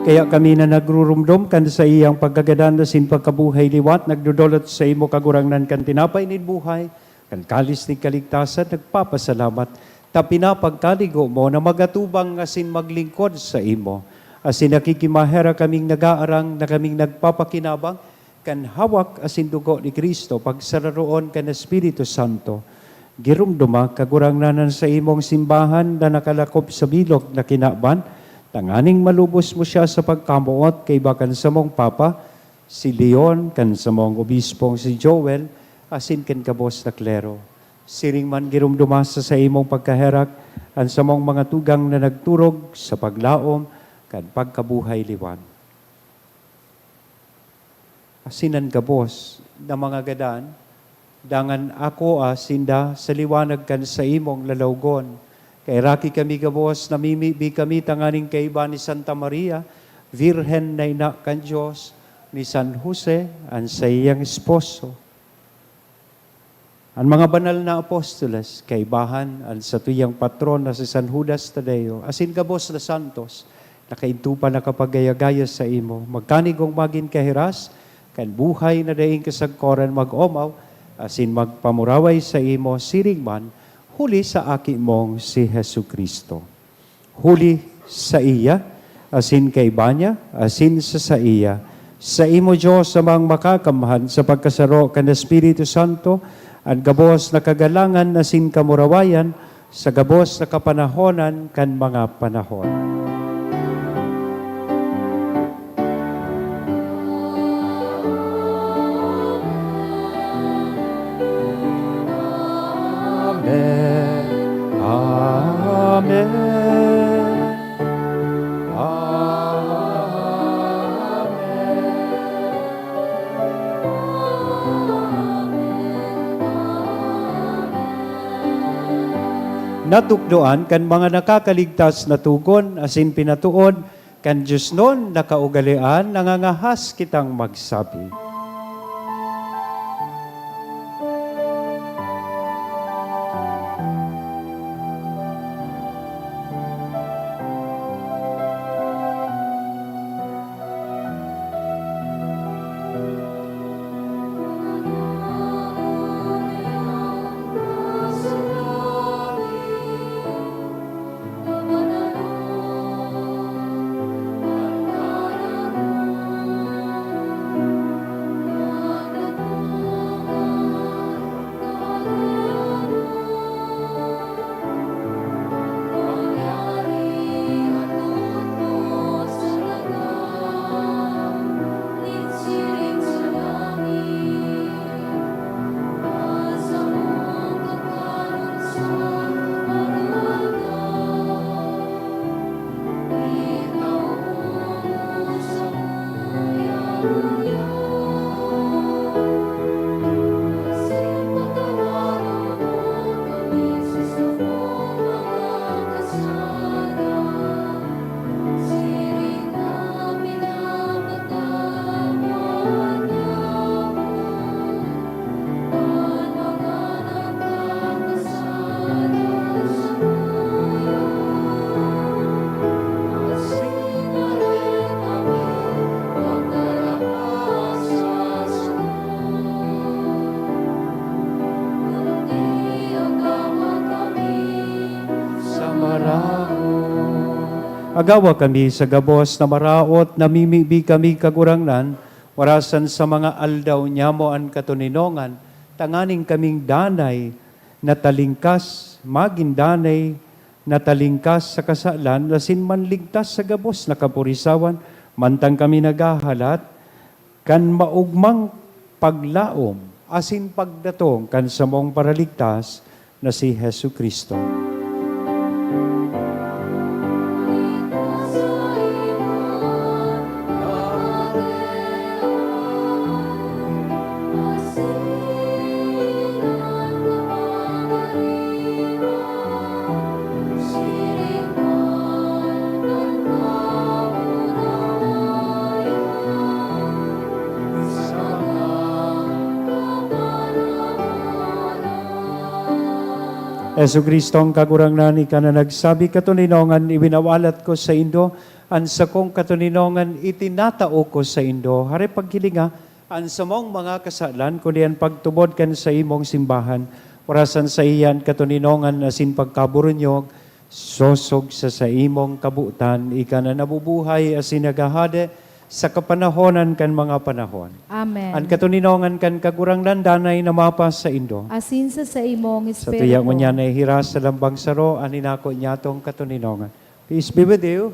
Kaya kami na nagrurumdom kan sa iyang pagkaganda sin pagkabuhay liwat, nagdudulot sa imo kagurangnan kan tinapay ni buhay, kan kalis ni kaligtasan, nagpapasalamat, ta pinapagkaligo mo na magatubang asin maglingkod sa imo. Asin nakikimahera kaming nagaarang na kaming nagpapakinabang, kan hawak asin dugo ni Kristo, pagsararoon kan Espiritu Santo. Girumduma kagurangnanan sa imong simbahan na nakalakop sa bilog na kinaban, tanganing malubos mo siya sa pagkamuot kay bakan sa mong Papa, si Leon, kan sa mong obispong si Joel, asin kan kabos na klero. Siring man girumdumasa sa imong pagkaherak, ang sa mong mga tugang na nagturog sa paglaom, kan pagkabuhay liwan. Asinan kabos na mga gadaan, dangan ako sinda sa liwanag kan sa imong lalawgon. Kay raki kami kabos, namimibi kami tanganing kaiba ni Santa Maria, Virhen na ina kan Diyos, ni San Jose, ang sa iyang esposo. Ang mga banal na apostoles, kaibahan, ang sa tuyang patron na si San Judas Tadeo, asin kabos na santos, nakaintupa na kapagayagaya sa imo, magkanigong magin kahiras, kan buhay na daing kasagkoran mag-omaw, asin magpamuraway sa imo, siring man, huli sa aki mong si Hesu Kristo. Huli sa iya, asin kay banya, asin sa iya. Sa imo Diyos amang makakamhan sa pagkasaro kan Espiritu Santo, ang gabos na kagalangan asin kamurawayan, sa gabos na kapanahonan kan mga panahon. Amen. Natukdoan kan mga nakakaligtas na tugon, asin pinatuod, kan Diyos nun nakaugalian, nangangahas kitang magsabi. Agawa kami sa gabos na maraot, namimibi kami kagurangnan, warasan sa mga aldaw nyamo an katuninongan, tanganing kaming danay, natalingkas, maging danay, natalingkas sa kasalan, lasin man ligtas sa gabos na kapurisawan, mantang kami nagahalat, kan maugmang paglaom, asin pagdatong kan samong paraligtas na si Hesu Kristo. Yesu Kristo ang kagurangnan, ika na nagsabi katuninongan, ibinawalat ko sa Indo, an sa kong katuninongan, itinatao ko sa Indo. Hari pagkilinga, an sa mong mga kasalan, kundi ang pagtubod kan sa imong simbahan, orasan sa iyan katuninongan, asin pagkaburunyog, sosog sa imong kabutan, ika na nabubuhay, asin nagahade, sa kapanahonan kan mga panahon. Amen. Ang katuninongan kan kagurangnan danay na mapas sa Indo. Asin sa imong Sa espiritu. tuyang mo niya na hiras sa lambang saro, aninako niya tong katuninongan. Peace be with you.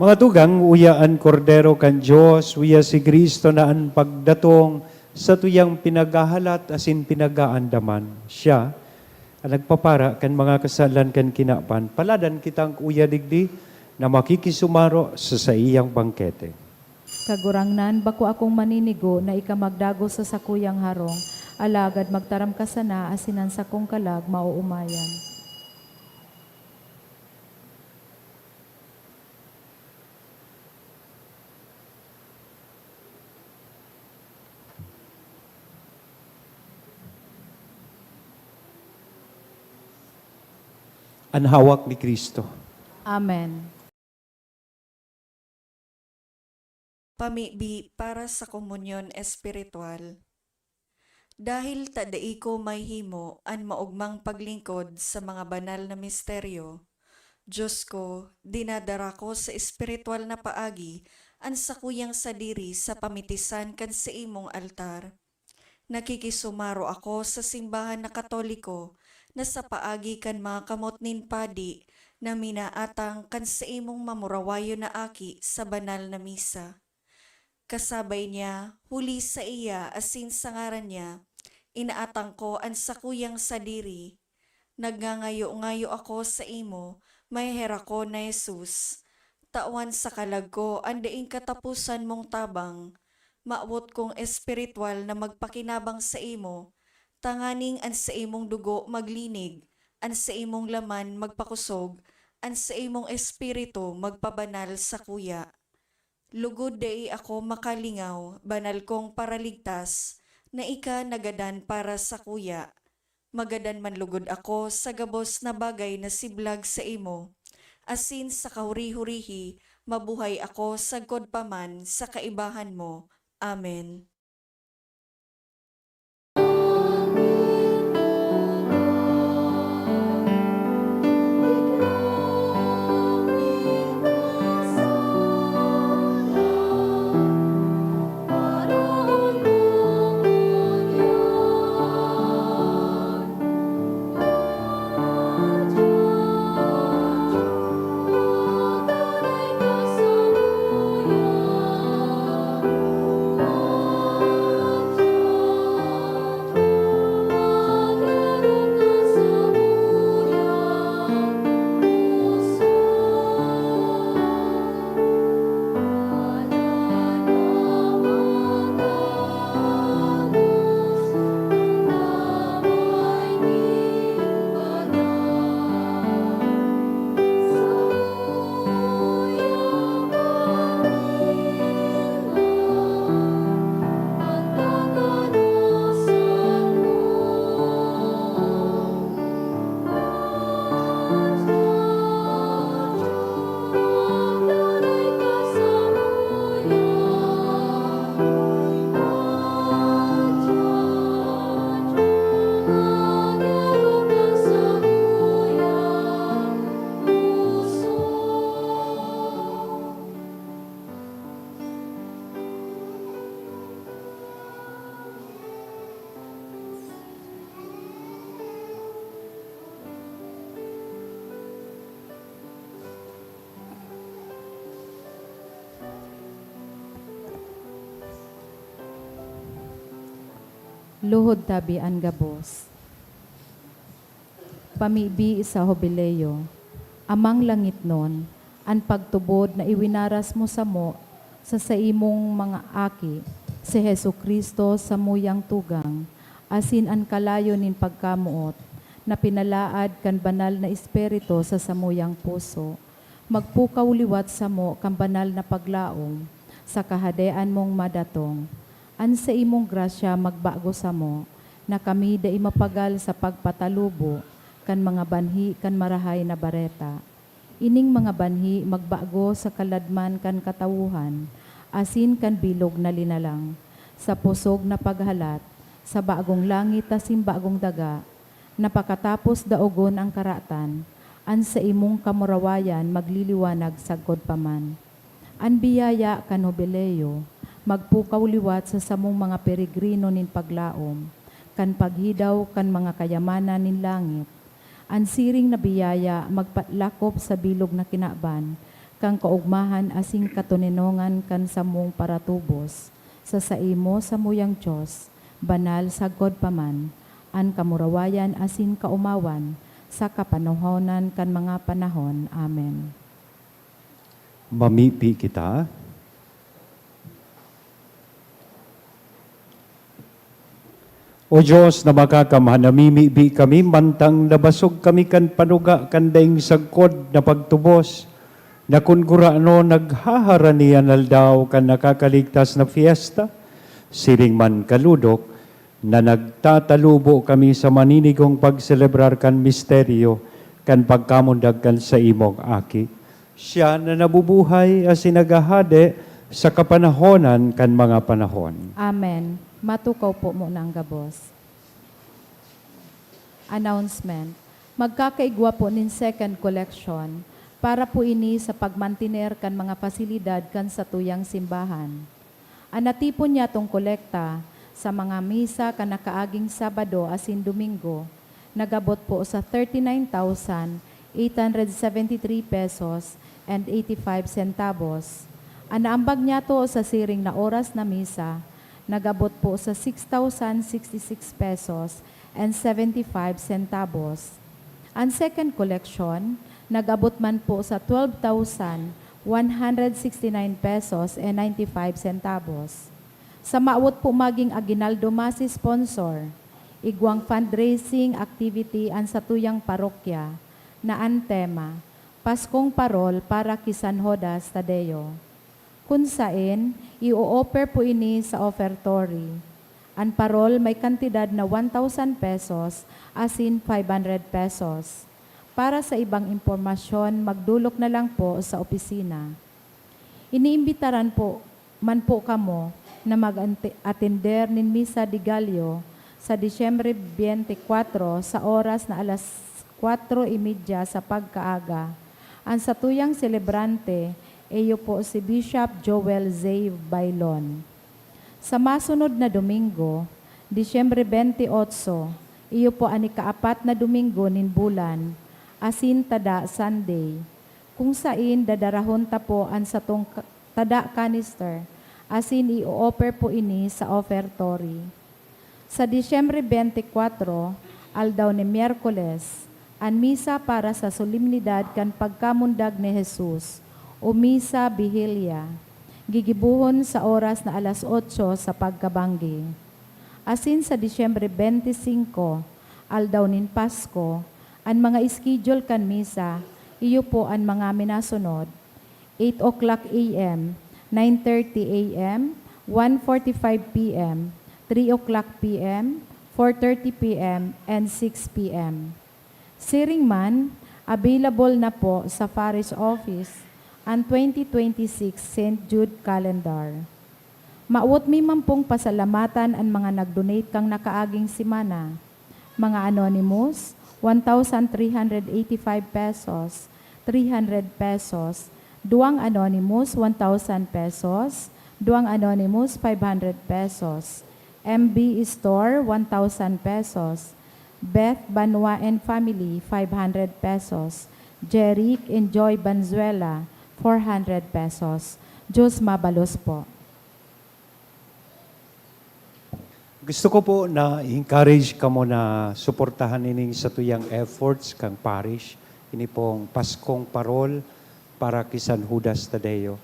Mga tugang, uyaan kordero kan Diyos, uya si Kristo na ang pagdatong sa tuyang pinagahalat asin pinagaandaman. Siya, ang nagpapara kan mga kasalan kan kinapan, paladan kitang uya digdi na makikisumaro sa iyang bangkete. Kagurangnan, bako akong maninigo na ikamagdago sa sakuyang harong, alagad magtaram ka sana asinan sa kong kalag mauumayan. Ang hawak ni Kristo. Amen. Pamibi para sa komunyon espiritual. Dahil tadai ko may himo an maugmang paglingkod sa mga banal na misteryo, Diyos ko, dinadara ko sa espiritual na paagi an sakuyang sadiri sa pamitisan kan sa imong altar. Nakikisumaro ako sa simbahan na Katoliko na sa paagi kan mga kamotnin padi na minaatang kan sa imong mamurawayo na aki sa banal na misa. Kasabay niya, huli sa iya asin sa ngaran niya, inaatang ko ang sakuyang sadiri. Nagngangayo-ngayo ako sa imo, may hera ko na Jesus. Tawan sa kalag ko, ang daing katapusan mong tabang. Maawot kong espiritual na magpakinabang sa imo, tanganing an sa imong dugo maglinig, an sa imong laman magpakusog, an sa imong espiritu magpabanal sa kuya. Lugod dai ako makalingaw, banal kong paraligtas, na ika nagadan para sa kuya. Magadan man lugod ako sa gabos na bagay na siblag sa imo. Asin sa kahuri-hurihi, mabuhay ako sa godpaman sa kaibahan mo. Amen. Para Luhod tabi an gabos. Pamibi sa hobileyo, amang langit nun, an pagtubod na iwinaras mo sa imong mga aki, si Hesu Kristo sa muyang tugang, asin an kalayo nin pagkamuot, na pinalaad kan banal na espiritu sa samuyang puso, magpukaw liwat sa mo kan banal na paglaom, sa kahadean mong madatong, an sa imong grasya magbago sa mo, na kami da imapagal sa pagpatalubo, kan mga banhi kan marahay na bareta. Ining mga banhi magbago sa kaladman kan katawuhan, asin kan bilog na linalang, sa pusog na paghalat, sa bagong langit asin bagong daga, napakatapos daogon ang karatan, an sa imong kamurawayan magliliwanag sagkod paman. An biyaya kan hobileyo, magpukaw liwat sa samong mga peregrino nin paglaom, kan paghidaw kan mga kayamanan nin langit, an siring na biyaya magpatlakop sa bilog na kinaban, kang kaugmahan asing katuninongan kan samong paratubos, sa saimo sa muyang Diyos, banal sagkod paman, an kamurawayan asin kaumawan, sa kapanahonan kan mga panahon. Amen. Mamipi kita. O Diyos na makakamhan, namimibi kami, mantang nabasog kami kan panuga, kan daing sagkod na pagtubos, na kun kurano naghaharanian aldaw kan nakakaligtas na fiesta, siring man kaludok, na nagtatalubo kami sa maninigong pagselebrar kan misteryo, kan pagkamundag kan sa imong aki. Siya na nabubuhay as sinagahade sa kapanahonan kan mga panahon. Amen. Matukaw po muna ang gabos. Announcement. Magkakaigwa po nin second collection para po ini sa pagmantiner kan mga pasilidad kan sa tuyang simbahan. Anatipon niya tong kolekta sa mga misa kan nakaaging Sabado asin Domingo, nagabot po sa 39,873 pesos and 85 centavos. Anaambag niya to sa siring na oras na misa, nagabot po sa 6,066 pesos and 75 centavos. Ang second collection, nagabot man po sa 12,169 pesos and 95 centavos. Sa maawot po maging Aguinaldo Masi sponsor, igwang fundraising activity ang satuyang parokya na ang tema, Paskong Parol para kay San Judas Tadeo. Kung saan, i-o-offer po ini sa offertory. Ang parol may kantidad na 1,000 pesos asin 500 pesos. Para sa ibang impormasyon, magdulok na lang po sa opisina. Iniimbitaran po man po kamo na mag-attender nin Misa de Gallo sa Disyembre 24 sa oras na alas 4:30 sa pagkaaga. Ang satuyang celebrante, iyo po si Bishop Joel Zay Bailon. Sa masunod na Domingo, Disyembre 28, iyo po ang ikaapat na Domingo nin bulan, asin tada Sunday, kung sain dadarahon ta po ang satong tada canister, asin i-offer po ini sa offertory. Sa Disyembre 24, aldaw ni Miyerkules, ang misa para sa solemnidad kan pagkamundag ni Jesus, o Misa Vigilia, gigibuhon sa oras na alas 8 sa pagkabanggi. Asin sa Disyembre 25, aldaw nin Pasko, ang mga schedule kan misa, iyo po ang mga minasunod, 8 o'clock a.m., 9:30 a.m., 1:45 p.m., 3 o'clock p.m., 4:30 p.m., and 6 p.m. Siring man, available na po sa Parish Office ang 2026 St. Jude Calendar. Maawot mi man pong pasalamatan ang mga nag-donate kang nakaaging simana. Mga anonymous, 1,385 pesos, 300 pesos, duwang anonymous, 1,000 pesos, duwang anonymous, 500 pesos, MB Store, 1,000 pesos, Beth Banwa and Family, 500 pesos, Jeric and Joy Banzuela, 400 pesos. Diyos mabalos po. Gusto ko po na encourage ka mo na suportahan ining sa tuyang efforts kang parish. Ini pong Paskong Parol para kay San Judas Tadeo.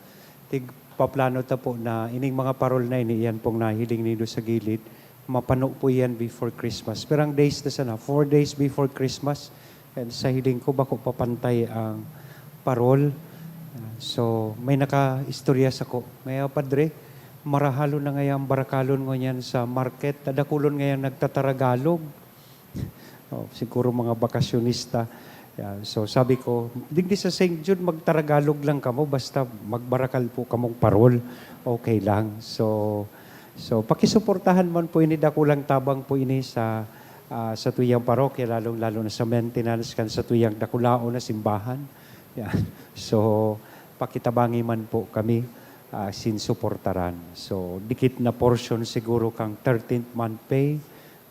Tig paplano ta po na ining mga parol na ini, yan pong nahiling nido sa gilid. Mapano po yan before Christmas. Pero ang days na sana, 4 days before Christmas. And sa hiling ko, bako papantay ang parol. So, may naka-istorya sa ko. Ngaya, Padre, marahalo na ngayon barakalon ngo yan sa market. Tadakulon ngayon nagtataragalog. Siguro mga bakasyonista. Yan. So sabi ko, digdi sa St. Jude, magtaragalog lang kamo, basta magbarakal po kamong parol. Okay lang. So pakisuportahan man po ini, dakulang tabang po ini sa tuyang parokya, lalo na sa maintenance kan sa tuyang dakulao na simbahan. Yan. So pakitabangi man po kami sinsuportaran. So, dikit na portion siguro kang 13th month pay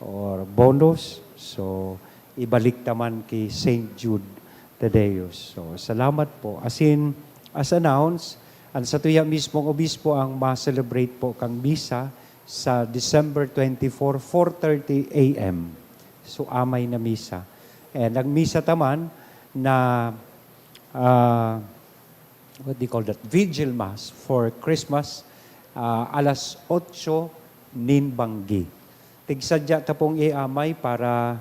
or bonus. So, ibalik naman kay St. Jude Tadeo. So, salamat po. As announced, ang sa tuya mismong obispo ang ma-celebrate po kang misa sa December 24, 4:30 a.m. So, amay na misa. And ang misa taman na what do you call that? Vigil Mass for Christmas, alas 8 ninbanggi. Tigsadya ta pong iamay para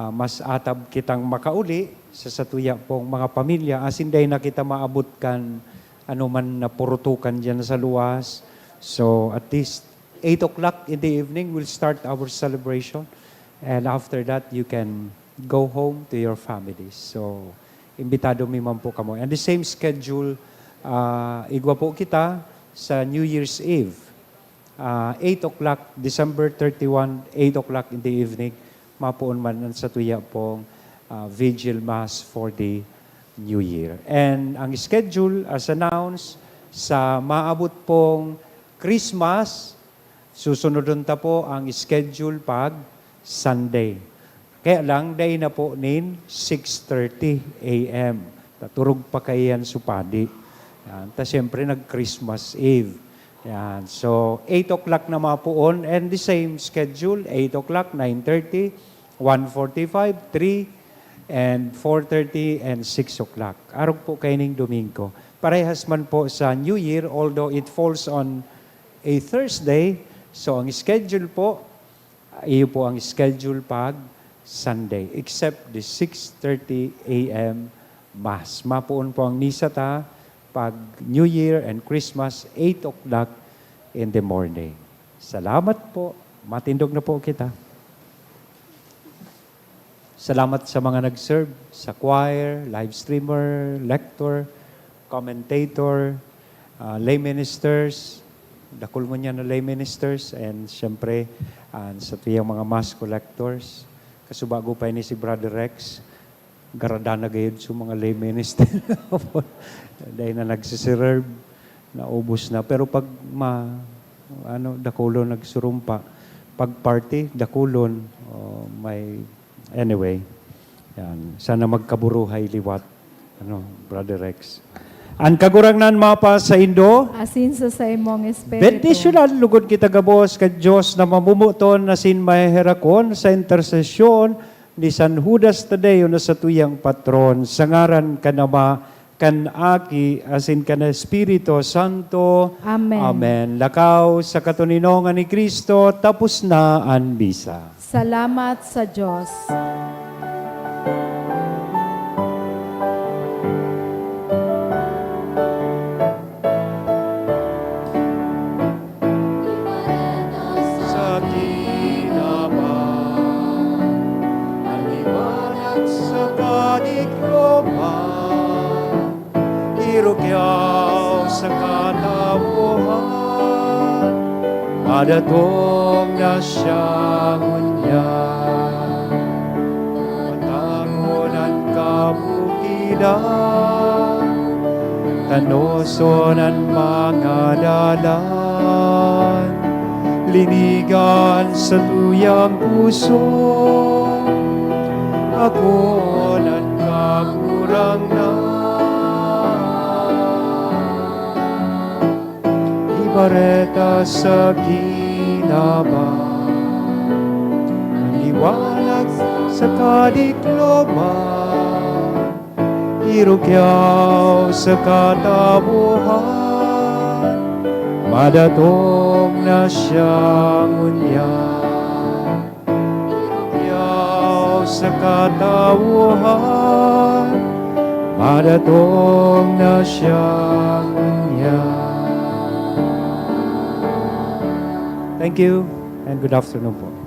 mas atab kitang makauli sa satuya pong mga pamilya. Asin day na kita maabot kan man na purutukan dyan sa luwas. So at least 8 o'clock in the evening, we'll start our celebration. And after that, you can go home to your families. So, imbitado mi man po kamo. And the same schedule, igwa po kita sa New Year's Eve. 8 o'clock, December 31, 8 o'clock in the evening, mapuon man sa tuya pong Vigil Mass for the New Year. And ang schedule as announced, sa maabot pong Christmas, susunodon ta po ang schedule pag Sunday. Kaya lang, day na po nin 6:30 a.m. Turog pa kayan supadi. Yan. Ta siyempre nag-Christmas Eve. Yan. So, 8 o'clock na mapuon and the same schedule, 8 o'clock, 9:30, 1:45, 3, and 4:30 and 6 o'clock. Arog po kayo ning Domingo. Parehas man po sa New Year, although it falls on a Thursday. So, ang schedule po, iyo po ang schedule pag Sunday, except the 6:30 a.m. Mass. Mapuon po ang misa ta pag New Year and Christmas, 8 o'clock in the morning. Salamat po. Matindog na po kita. Salamat sa mga nag-serve, sa choir, live streamer, lector, commentator, lay ministers, dakul mo niya na lay ministers, and siyempre sa tuyang mga mass collectors. Kasubago pa ni si Brother Rex, garadana gayud sa mga lay minister. Dahil na nagsiserve, naubos na. Pero pag dakulon nagsurumpa, pag party, dakulon, anyway, yan. Sana magkaburuhay liwat, Brother Rex. Ang kagurangnan mapa sa Indo, Asin sa imong espiritu. bendisyonal lugod kita gabos ka Diyos na mamumuton na sin maherakon sa intersesyon ni San Judas Tadeo na sa tuyang patron. Sa ngaran kanama kan aki asin kan Espiritu Santo. Amen. Amen. Lakaw sa katuninongan ni Kristo, tapos na ang bisa. Salamat sa Diyos. Sa tinaman, ang liwanag sa kanikloban, irukyaw sa katapuhan, madatong na siyang unyan. Matangon ang kabukidan, tanoson ang mga dalan, linigan sa tuyang puso, ako ng kakurangan. Ibareta sa ginaban, liwanag sa kadikloman, irukyaw sa katabuhan, madatong na siyang unyan. Irukyaw sa katawuhan, madatong na siyang unyan. Thank you and good afternoon po.